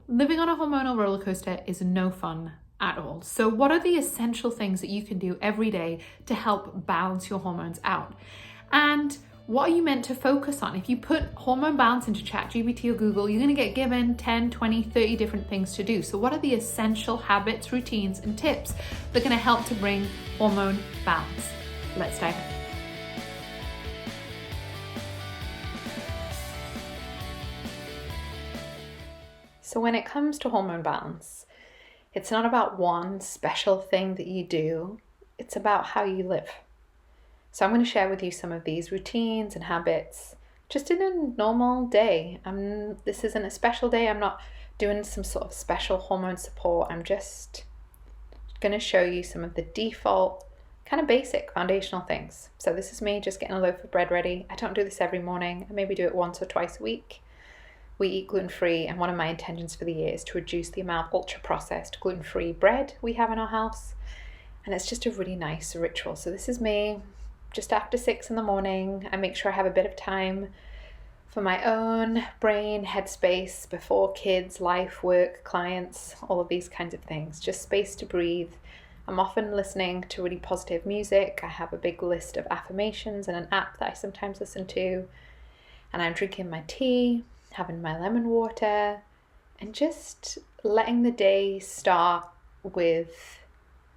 living on a hormonal roller coaster is no fun at all. So, what are the essential things that you can do every day to help balance your hormones out? And what are you meant to focus on? If you put hormone balance into ChatGPT or Google, you're going to get given 10, 20, 30 different things to do. So, what are the essential habits, routines, and tips that are going to help to bring hormone balance? Let's dive in. So when it comes to hormone balance, it's not about one special thing that you do, it's about how you live. So I'm going to share with you some of these routines and habits just in a normal day. This isn't a special day. I'm not doing some sort of special hormone support. I'm just going to show you some of the default, kind of basic foundational things. So this is me just getting a loaf of bread ready. I don't do this every morning. I maybe do it once or twice a week. We eat gluten-free, and one of my intentions for the year is to reduce the amount of ultra-processed gluten-free bread we have in our house. And it's just a really nice ritual. So this is me just after 6 in the morning. I make sure I have a bit of time for my own brain headspace before kids, life, work, clients, all of these kinds of things. Just space to breathe. I'm often listening to really positive music. I have a big list of affirmations and an app that I sometimes listen to. And I'm drinking my tea, having my lemon water, and just letting the day start with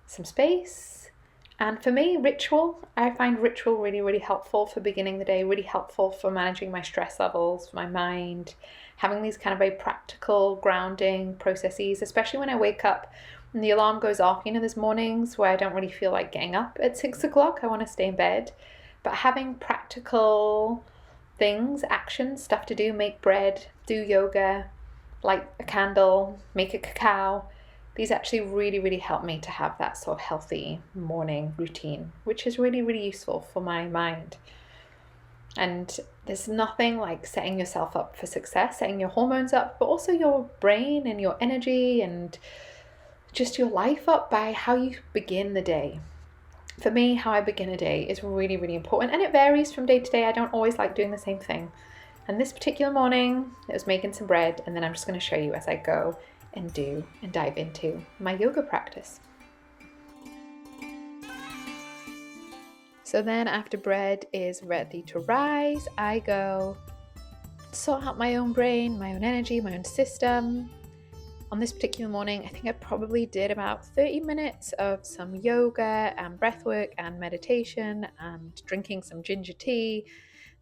some space. And for me, ritual, I find ritual really, really helpful for beginning the day, really helpful for managing my stress levels, for my mind, having these kind of very practical grounding processes, especially when I wake up and the alarm goes off. There's mornings where I don't really feel like getting up at 6 o'clock. I want to stay in bed. But having practical things, actions, stuff to do, make bread, do yoga, light a candle, make a cacao. These actually really, really help me to have that sort of healthy morning routine, which is really, really useful for my mind. And there's nothing like setting yourself up for success, setting your hormones up, but also your brain and your energy and just your life up by how you begin the day. For me, how I begin a day is really, really important, and it varies from day to day. I don't always like doing the same thing. And this particular morning, it was making some bread, and then I'm just going to show you as I go and do and dive into my yoga practice. So then after bread is ready to rise, I go sort out my own brain, my own energy, my own system. On this particular morning, I think I probably did about 30 minutes of some yoga and breathwork and meditation and drinking some ginger tea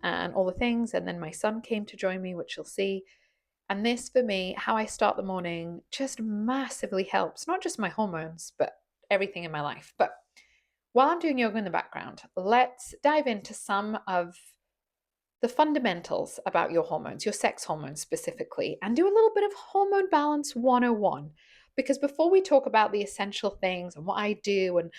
and all the things. And then my son came to join me, which you'll see. And this, for me, how I start the morning just massively helps, not just my hormones, but everything in my life. But while I'm doing yoga in the background, let's dive into some of the fundamentals about your hormones, your sex hormones specifically, and do a little bit of hormone balance 101. Because before we talk about the essential things and what I do and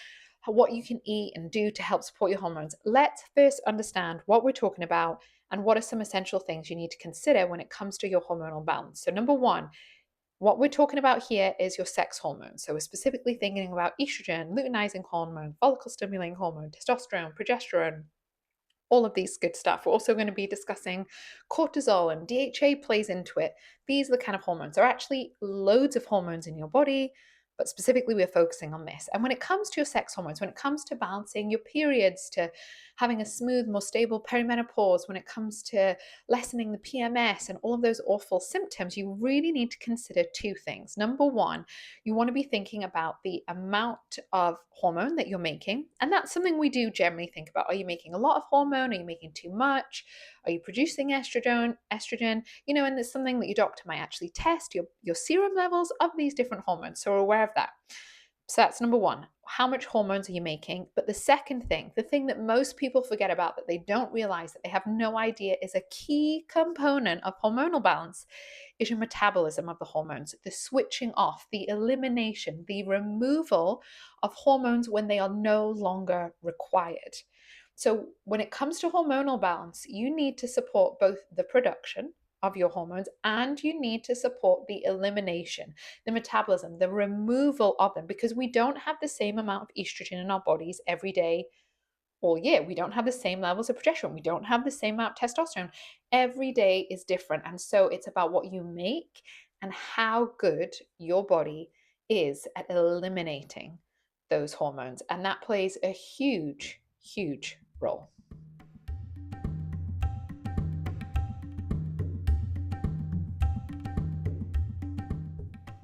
what you can eat and do to help support your hormones, let's first understand what we're talking about and what are some essential things you need to consider when it comes to your hormonal balance. So number one, what we're talking about here is your sex hormones. So we're specifically thinking about estrogen, luteinizing hormone, follicle stimulating hormone, testosterone, progesterone, all of these good stuff. We're also going to be discussing cortisol, and DHA plays into it. These are the kind of hormones. There are actually loads of hormones in your body, but specifically we're focusing on this. And when it comes to your sex hormones, when it comes to balancing your periods, to having a smooth, more stable perimenopause, when it comes to lessening the PMS and all of those awful symptoms, you really need to consider two things. Number one, you want to be thinking about the amount of hormone that you're making. And that's something we do generally think about. Are you making a lot of hormone? Are you making too much? Are you producing estrogen? And it's something that your doctor might actually test your serum levels of these different hormones. So we're aware of that. So that's number one. How much hormones are you making? But the second thing, the thing that most people forget about, that they don't realize, that they have no idea is a key component of hormonal balance, is your metabolism of the hormones, the switching off, the elimination, the removal of hormones when they are no longer required. So when it comes to hormonal balance, you need to support both the production of your hormones and you need to support the elimination, the metabolism, the removal of them, because we don't have the same amount of estrogen in our bodies every day all year. We don't have the same levels of progesterone. We don't have the same amount of testosterone. Every day is different. And so it's about what you make and how good your body is at eliminating those hormones. And that plays a huge, huge role.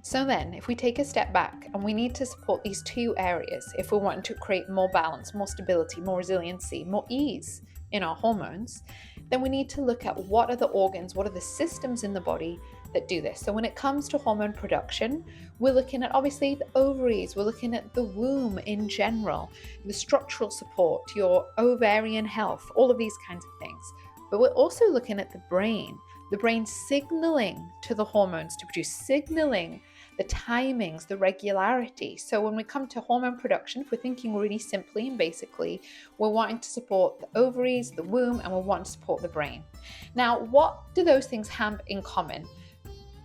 So then, if we take a step back, and we need to support these two areas if we're wanting to create more balance, more stability, more resiliency, more ease in our hormones, then we need to look at what are the organs, what are the systems in the body that do this. So when it comes to hormone production, we're looking at obviously the ovaries, we're looking at the womb in general, the structural support, your ovarian health, all of these kinds of things. But we're also looking at the brain signaling to the hormones to produce, signaling the timings, the regularity. So when we come to hormone production, if we're thinking really simply and basically, we're wanting to support the ovaries, the womb, and we're wanting to support the brain. Now, what do those things have in common?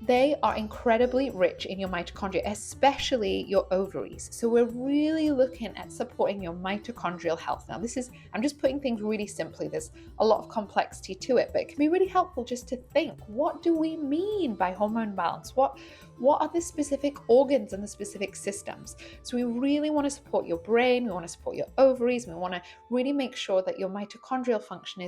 They are incredibly rich in your mitochondria, especially your ovaries. So we're really looking at supporting your mitochondrial health. Now I'm just putting things really simply. There's a lot of complexity to it, but it can be really helpful just to think, what do we mean by hormone balance? What are the specific organs and the specific systems? So we really want to support your brain, we want to support your ovaries, we want to really make sure that your mitochondrial function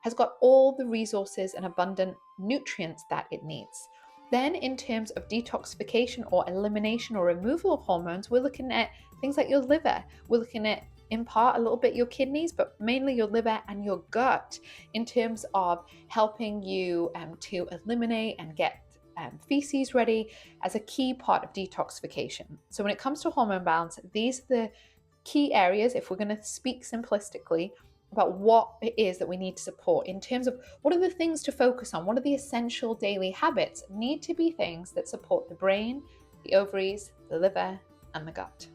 has got all the resources and abundant nutrients that it needs. Then in terms of detoxification or elimination or removal of hormones, we're looking at things like your liver. We're looking at, in part, a little bit your kidneys, but mainly your liver and your gut in terms of helping you to eliminate and get feces ready as a key part of detoxification. So when it comes to hormone balance, these are the key areas, if we're going to speak simplistically, about what it is that we need to support in terms of what are the things to focus on, what are the essential daily habits need to be things that support the brain, the ovaries, the liver, and the gut.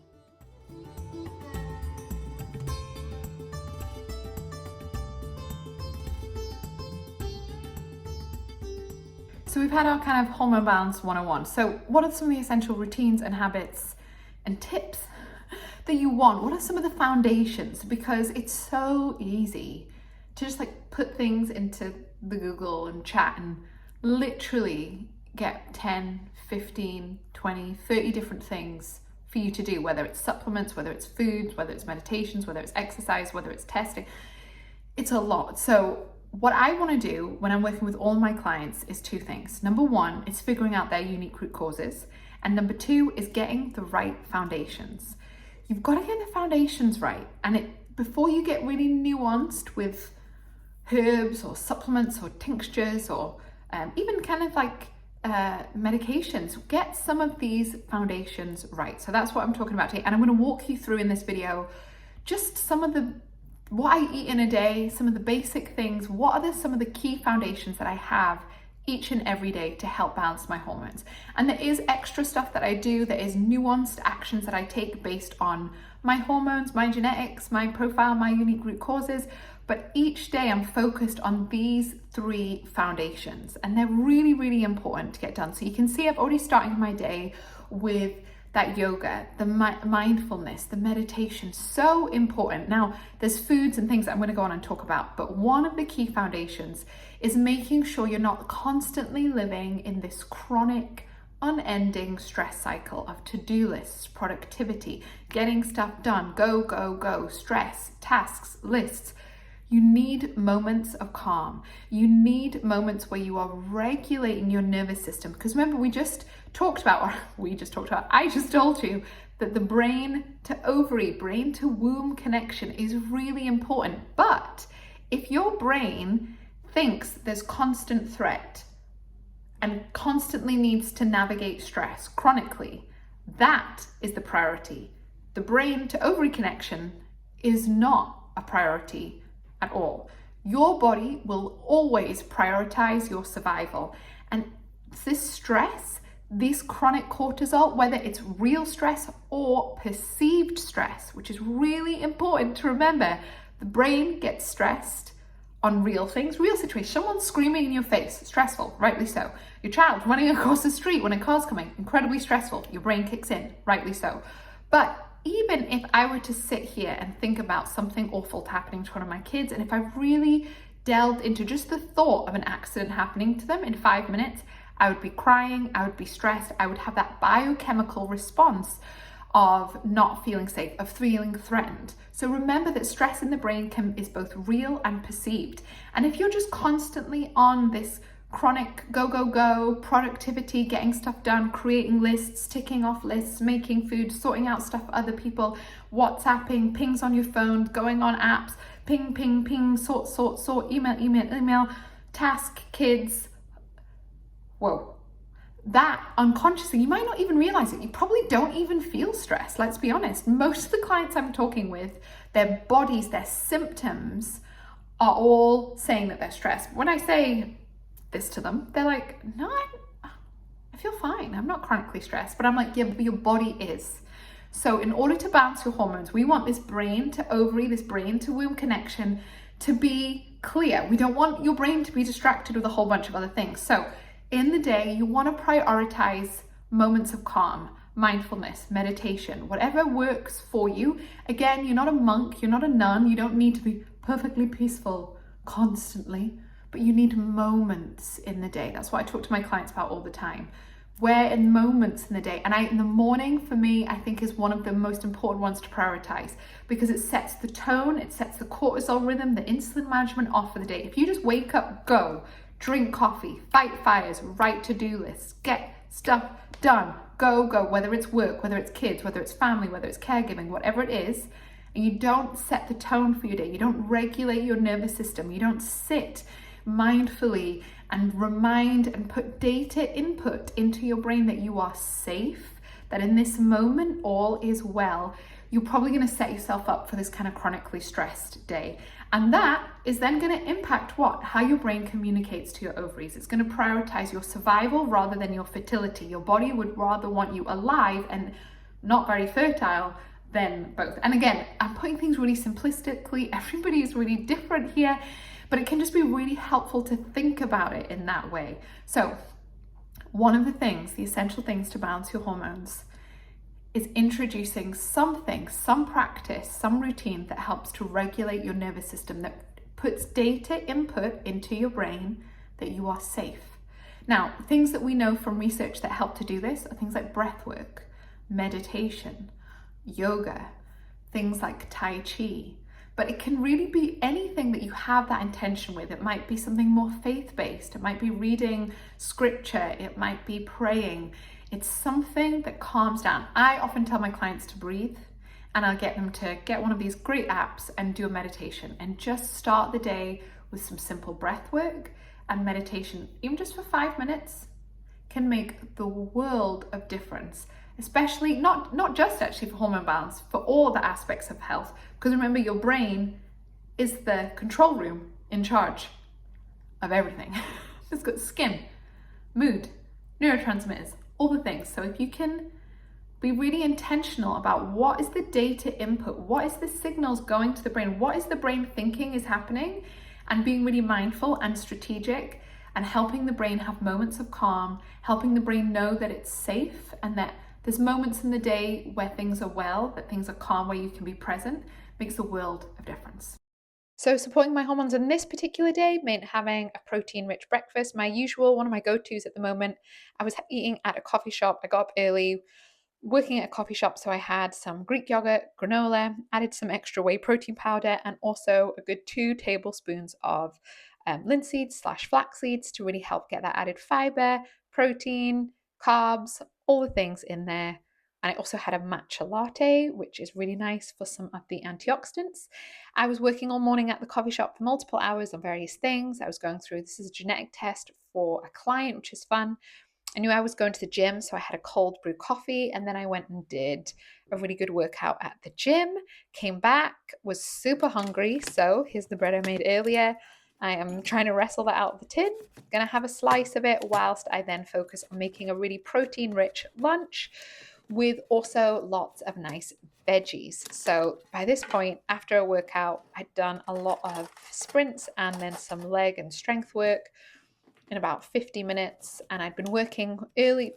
So we've had our kind of hormone balance 101. So what are some of the essential routines and habits and tips that you want? What are some of the foundations? Because it's so easy to just like put things into the Google and chat and literally get 10, 15, 20, 30 different things for you to do, whether it's supplements, whether it's foods, whether it's meditations, whether it's exercise, whether it's testing. It's a lot. So what I want to do when I'm working with all my clients is two things. Number one is figuring out their unique root causes. And number two is getting the right foundations. You've got to get the foundations right. And before you get really nuanced with herbs or supplements or tinctures or even kind of like medications, get some of these foundations right. So that's what I'm talking about today. And I'm going to walk you through in this video just some of what I eat in a day, some of the basic things, what are some of the key foundations that I have each and every day to help balance my hormones. And there is extra stuff that I do, there is nuanced actions that I take based on my hormones, my genetics, my profile, my unique root causes, but each day I'm focused on these three foundations, and they're really, really important to get done. So you can see I've already started my day with that yoga, the mindfulness, the meditation, so important. Now, there's foods and things that I'm going to go on and talk about, but one of the key foundations is making sure you're not constantly living in this chronic, unending stress cycle of to-do lists, productivity, getting stuff done, go, stress, tasks, lists. You need moments of calm. You need moments where you are regulating your nervous system. Because remember, I just told you that the brain to ovary, brain to womb connection is really important. But if your brain thinks there's constant threat and constantly needs to navigate stress chronically, that is the priority. The brain to ovary connection is not a priority at all. Your body will always prioritize your survival. And this stress, this chronic cortisol, whether it's real stress or perceived stress, which is really important to remember, the brain gets stressed on real things, real situations. Someone screaming in your face, stressful, rightly so. Your child running across the street when a car's coming, incredibly stressful. Your brain kicks in, rightly so. But even if I were to sit here and think about something awful happening to one of my kids, and if I really delved into just the thought of an accident happening to them in 5 minutes, I would be crying, I would be stressed, I would have that biochemical response of not feeling safe, of feeling threatened. So remember that stress in the brain is both real and perceived. And if you're just constantly on this chronic go, productivity, getting stuff done, creating lists, ticking off lists, making food, sorting out stuff for other people, WhatsApping, pings on your phone, going on apps, ping, sort, email, task, kids, whoa. That unconsciously, you might not even realize it. You probably don't even feel stress. Let's be honest. Most of the clients I'm talking with, their bodies, their symptoms are all saying that they're stressed. When I say this to them, they're like, no, I feel fine. I'm not chronically stressed. But I'm like, yeah, but your body is. So in order to balance your hormones, we want this brain to ovary, this brain to womb connection to be clear. We don't want your brain to be distracted with a whole bunch of other things. So in the day, you want to prioritize moments of calm, mindfulness, meditation, whatever works for you. Again, you're not a monk, you're not a nun, you don't need to be perfectly peaceful constantly, but you need moments in the day. That's what I talk to my clients about all the time. Where in moments in the day, and in the morning for me, I think is one of the most important ones to prioritize because it sets the tone, it sets the cortisol rhythm, the insulin management off for the day. If you just wake up, go, drink coffee, fight fires, write to-do lists, get stuff done, go, whether it's work, whether it's kids, whether it's family, whether it's caregiving, whatever it is, and you don't set the tone for your day, you don't regulate your nervous system, you don't sit mindfully and remind and put data input into your brain that you are safe, that in this moment all is well, you're probably going to set yourself up for this kind of chronically stressed day. And that is then going to impact what? How your brain communicates to your ovaries. It's going to prioritize your survival rather than your fertility. Your body would rather want you alive and not very fertile than both. And again, I'm putting things really simplistically. Everybody is really different here, but it can just be really helpful to think about it in that way. So one of the things, the essential things to balance your hormones is introducing something, some practice, some routine that helps to regulate your nervous system, that puts data input into your brain that you are safe. Now, things that we know from research that help to do this are things like breath work, meditation, yoga, things like Tai Chi. But it can really be anything that you have that intention with. It might be something more faith-based. It might be reading scripture. It might be praying. It's something that calms down. I often tell my clients to breathe, and I'll get them to get one of these great apps and do a meditation and just start the day with some simple breath work and meditation, even just for 5 minutes, can make the world of difference, especially not just actually for hormone balance, for all the aspects of health. Because remember, your brain is the control room in charge of everything. It's got skin, mood, neurotransmitters, all the things. So if you can be really intentional about what is the data input, what is the signals going to the brain, what is the brain thinking is happening, and being really mindful and strategic and helping the brain have moments of calm, helping the brain know that it's safe and that there's moments in the day where things are well, that things are calm, where you can be present, makes a world of difference. So supporting my hormones on this particular day meant having a protein-rich breakfast. My usual, one of my go-tos at the moment, I was eating at a coffee shop. I got up early, working at a coffee shop, so I had some Greek yogurt, granola, added some extra whey protein powder, and also a good 2 tablespoons of linseeds/flax seeds to really help get that added fiber, protein, carbs, all the things in there. And I also had a matcha latte, which is really nice for some of the antioxidants. I was working all morning at the coffee shop for multiple hours on various things. I was going through, this is a genetic test for a client, which is fun. I knew I was going to the gym, so I had a cold brew coffee, and then I went and did a really good workout at the gym, came back, was super hungry, so here's the bread I made earlier. I am trying to wrestle that out of the tin, gonna have a slice of it whilst I then focus on making a really protein-rich lunch with also lots of nice veggies. So by this point, after a workout, I'd done a lot of sprints and then some leg and strength work in about 50 minutes, and I'd been working really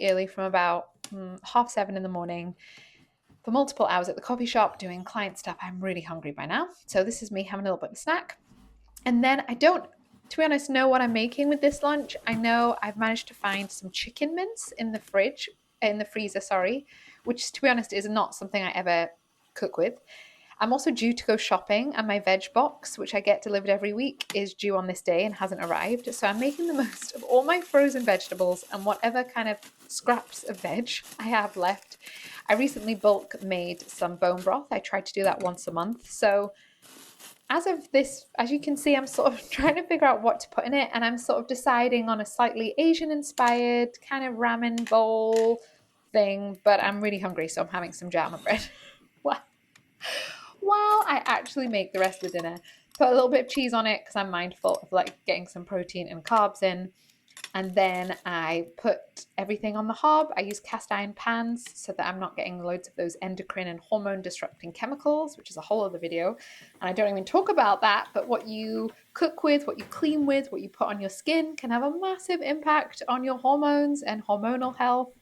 early from about 7:30 in the morning for multiple hours at the coffee shop doing client stuff. I'm really hungry by now, so this is me having a little bit of a snack. And then I don't to be honest, know what I'm making with this lunch. I know I've managed to find some chicken mince in the freezer, which to be honest is not something I ever cook with. I'm also due to go shopping, and my veg box, which I get delivered every week, is due on this day and hasn't arrived. So I'm making the most of all my frozen vegetables and whatever kind of scraps of veg I have left. I recently bulk made some bone broth. I try to do that once a month. So as you can see, I'm sort of trying to figure out what to put in it, and I'm sort of deciding on a slightly Asian inspired kind of ramen bowl thing, but I'm really hungry, so I'm having some jam and bread. While I actually make the rest of the dinner. Put a little bit of cheese on it because I'm mindful of like getting some protein and carbs in. And then I put everything on the hob. I use cast iron pans so that I'm not getting loads of those endocrine and hormone disrupting chemicals, which is a whole other video. And I don't even talk about that, but what you cook with, what you clean with, what you put on your skin can have a massive impact on your hormones and hormonal health.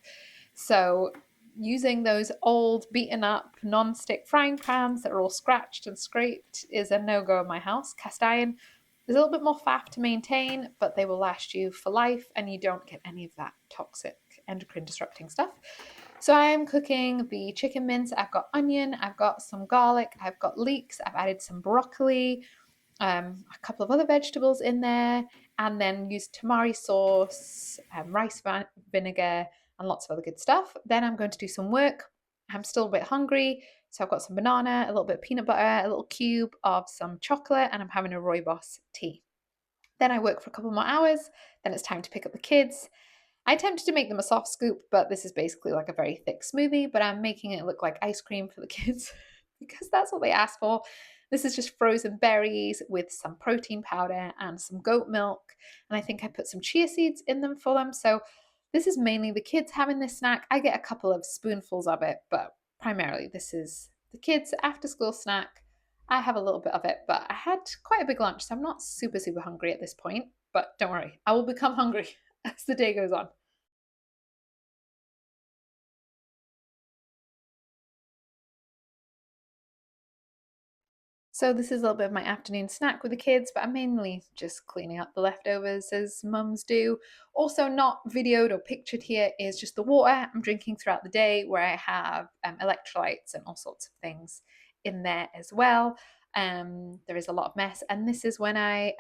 So using those old beaten up non-stick frying pans that are all scratched and scraped is a no-go in my house. Cast iron, there's a little bit more faff to maintain, but they will last you for life and you don't get any of that toxic endocrine disrupting stuff. So I am cooking the chicken mince. I've got onion, I've got some garlic, I've got leeks, I've added some broccoli, a couple of other vegetables in there, and then used tamari sauce, rice vinegar, and lots of other good stuff. Then I'm going to do some work. I'm still a bit hungry, so I've got some banana, a little bit of peanut butter, a little cube of some chocolate, and I'm having a rooibos tea. Then I work for a couple more hours. Then it's time to pick up the kids. I attempted to make them a soft scoop, but this is basically like a very thick smoothie, but I'm making it look like ice cream for the kids because that's what they asked for. This is just frozen berries with some protein powder and some goat milk. And I think I put some chia seeds in them for them. So this is mainly the kids having this snack. I get a couple of spoonfuls of it, but primarily this is the kids' after school snack. I have a little bit of it, but I had quite a big lunch, so I'm not super hungry at this point. But don't worry, I will become hungry as the day goes on. So this is a little bit of my afternoon snack with the kids, but I'm mainly just cleaning up the leftovers as mums do. Also not videoed or pictured here is just the water I'm drinking throughout the day, where I have electrolytes and all sorts of things in there as well. There is a lot of mess, and this is when I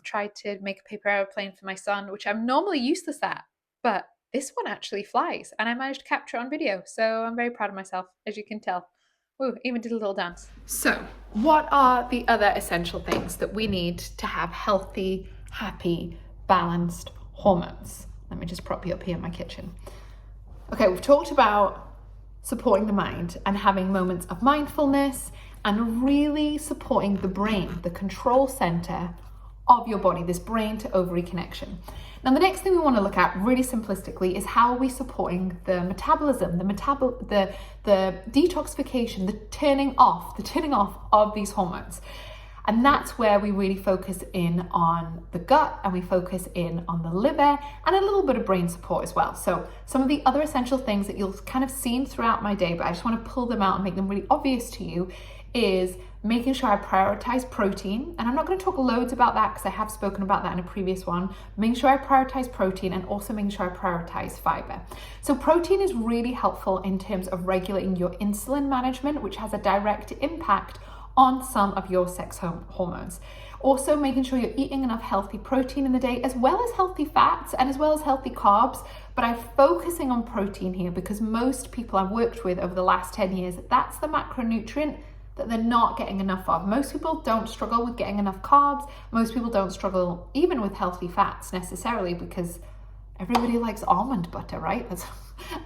tried to make a paper airplane for my son, which I'm normally useless at, but this one actually flies, and I managed to capture it on video, so I'm very proud of myself, as you can tell. Ooh, even did a little dance. So, what are the other essential things that we need to have healthy, happy, balanced hormones? Let me just prop you up here in my kitchen. Okay, we've talked about supporting the mind and having moments of mindfulness and really supporting the brain, the control center of your body, this brain to ovary connection. Now, the next thing we want to look at really simplistically is how are we supporting the metabolism, the detoxification, the turning off of these hormones. And that's where we really focus in on the gut, and we focus in on the liver, and a little bit of brain support as well. So some of the other essential things that you'll kind of seen throughout my day, but I just want to pull them out and make them really obvious to you, is making sure I prioritize protein. And I'm not going to talk loads about that because I have spoken about that in a previous one. Making sure I prioritize protein, and also making sure I prioritize fiber. So protein is really helpful in terms of regulating your insulin management, which has a direct impact on some of your sex hormones. Also making sure you're eating enough healthy protein in the day, as well as healthy fats and as well as healthy carbs. But I'm focusing on protein here because most people I've worked with over the last 10 years, that's the macronutrient that they're not getting enough of. Most people don't struggle with getting enough carbs. Most people don't struggle even with healthy fats necessarily, because everybody likes almond butter, right? That's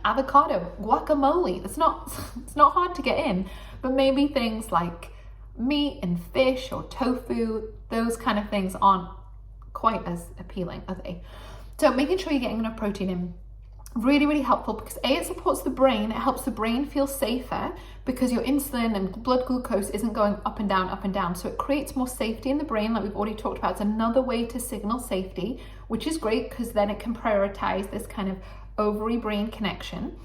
avocado, guacamole. It's not hard to get in, but maybe things like meat and fish or tofu, those kind of things aren't quite as appealing, are they? So making sure you're getting enough protein in, really helpful, because it supports the brain. It helps the brain feel safer because your insulin and blood glucose isn't going up and down. So it creates more safety in the brain, like we've already talked about. It's another way to signal safety, which is great because then it can prioritize this kind of ovary brain connection.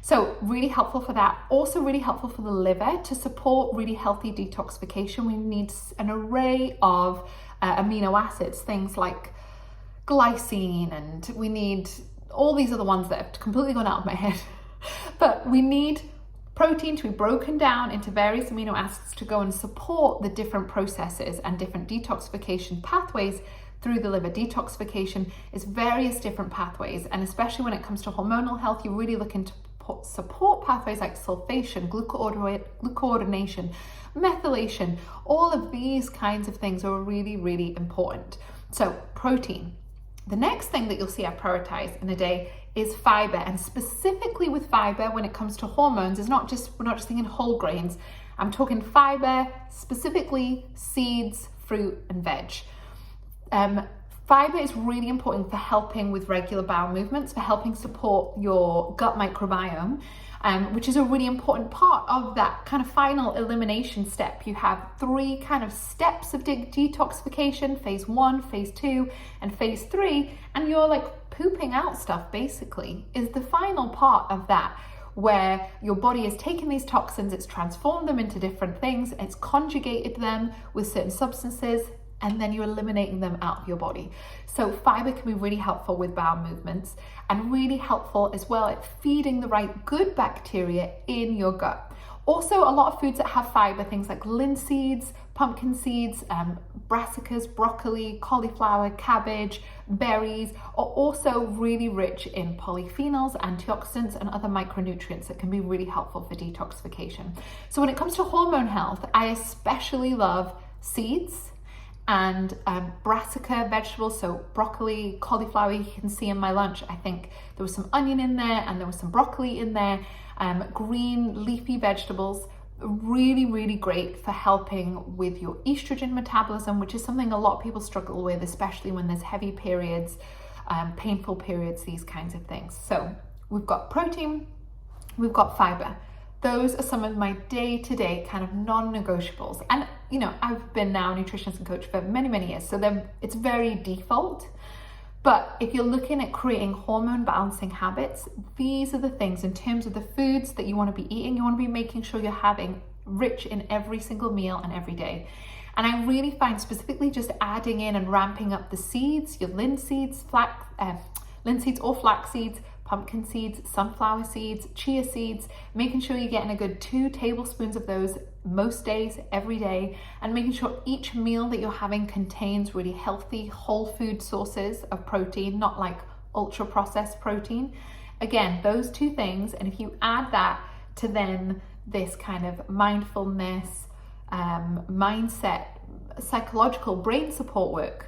So really helpful for that. Also really helpful for the liver to support really healthy detoxification. We need an array of amino acids, things like glycine, and we need all these other ones that have completely gone out of my head. But we need protein to be broken down into various amino acids to go and support the different processes and different detoxification pathways through the liver. Detoxification is various different pathways, and especially when it comes to hormonal health, you're really looking to support pathways like sulfation, glucuronidation, methylation. All of these kinds of things are really, really important. So protein. The next thing that you'll see I prioritize in a day is fiber, and specifically with fiber when it comes to hormones, we're not just thinking whole grains. I'm talking fiber, specifically seeds, fruit, and veg. Fiber is really important for helping with regular bowel movements, for helping support your gut microbiome, which is a really important part of that kind of final elimination step. You have 3 kind of steps of detoxification: phase 1, phase 2, and phase 3, and you're like pooping out stuff basically is the final part of that, where your body has taken these toxins, it's transformed them into different things, it's conjugated them with certain substances, and then you're eliminating them out of your body. So fiber can be really helpful with bowel movements, and really helpful as well at feeding the right good bacteria in your gut. Also, a lot of foods that have fiber, things like linseeds, pumpkin seeds, brassicas, broccoli, cauliflower, cabbage, berries, are also really rich in polyphenols, antioxidants, and other micronutrients that can be really helpful for detoxification. So when it comes to hormone health, I especially love seeds and brassica vegetables, so broccoli, cauliflower. You can see in my lunch, I think there was some onion in there and there was some broccoli in there. Green leafy vegetables, really, really great for helping with your estrogen metabolism, which is something a lot of people struggle with, especially when there's heavy periods, painful periods, these kinds of things. So we've got protein, we've got fiber. Those are some of my day-to-day kind of non-negotiables. And you know, I've been now a nutritionist and coach for many, many years, so it's very default. But if you're looking at creating hormone balancing habits, these are the things in terms of the foods that you want to be eating. You want to be making sure you're having rich in every single meal and every day. And I really find specifically just adding in and ramping up the seeds, your linseeds, linseeds or flax seeds, pumpkin seeds, sunflower seeds, chia seeds, making sure you're getting a good 2 tablespoons of those most days, every day, and making sure each meal that you're having contains really healthy whole food sources of protein, not like ultra processed protein. Again, those 2 things, and if you add that to then this kind of mindfulness, mindset, psychological brain support work,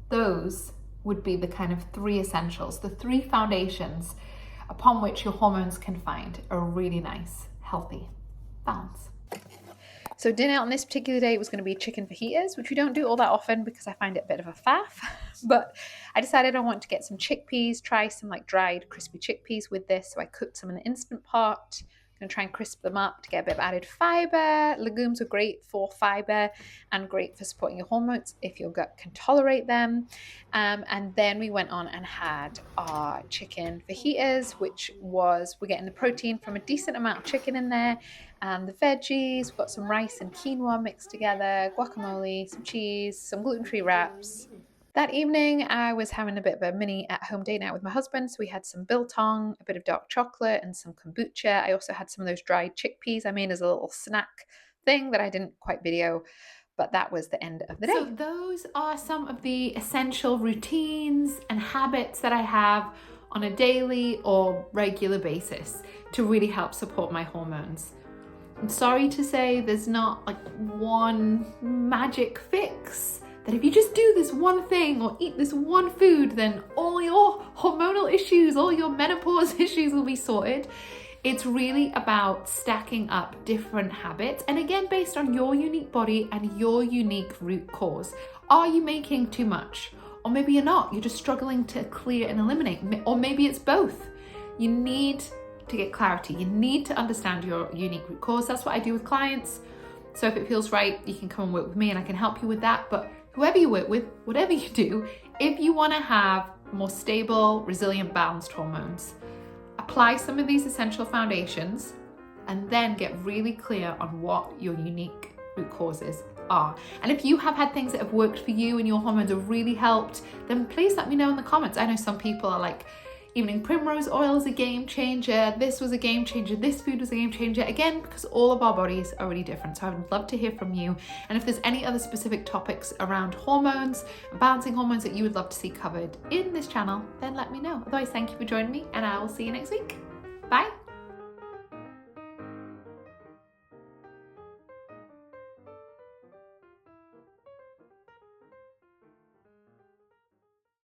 those would be the kind of 3 essentials, the 3 foundations upon which your hormones can find a really nice, healthy balance. So dinner on this particular day was going to be chicken fajitas, which we don't do all that often because I find it a bit of a faff. But I decided I want to get some chickpeas, try some like dried crispy chickpeas with this. So I cooked some in the Instant Pot. I'm going to try and crisp them up to get a bit of added fiber. Legumes are great for fiber and great for supporting your hormones if your gut can tolerate them. And then we went on and had our chicken fajitas, which was, we're getting the protein from a decent amount of chicken in there, and the veggies. We've got some rice and quinoa mixed together, guacamole, some cheese, some gluten-free wraps. That evening, I was having a bit of a mini at-home date night with my husband. So we had some biltong, a bit of dark chocolate, and some kombucha. I also had some of those dried chickpeas I made as a little snack thing that I didn't quite video, but that was the end of the day. So those are some of the essential routines and habits that I have on a daily or regular basis to really help support my hormones. I'm sorry to say there's not like one magic fix that if you just do this one thing or eat this one food, then all your hormonal issues, all your menopause issues will be sorted. It's really about stacking up different habits, and again, based on your unique body and your unique root cause. Are you making too much? Or maybe you're not, you're just struggling to clear and eliminate, or maybe it's both. You need to get clarity. You need to understand your unique root cause. That's what I do with clients. So if it feels right, you can come and work with me and I can help you with that. But whoever you work with, whatever you do, if you want to have more stable, resilient, balanced hormones, apply some of these essential foundations and then get really clear on what your unique root cause is. are. And if you have had things that have worked for you and your hormones have really helped, then please let me know in the comments. I know some people are like, evening primrose oil is a game changer, this was a game changer, this food was a game changer. Again, because all of our bodies are really different. So I would love to hear from you. And if there's any other specific topics around hormones, balancing hormones that you would love to see covered in this channel, then let me know. Otherwise, thank you for joining me and I will see you next week. Bye.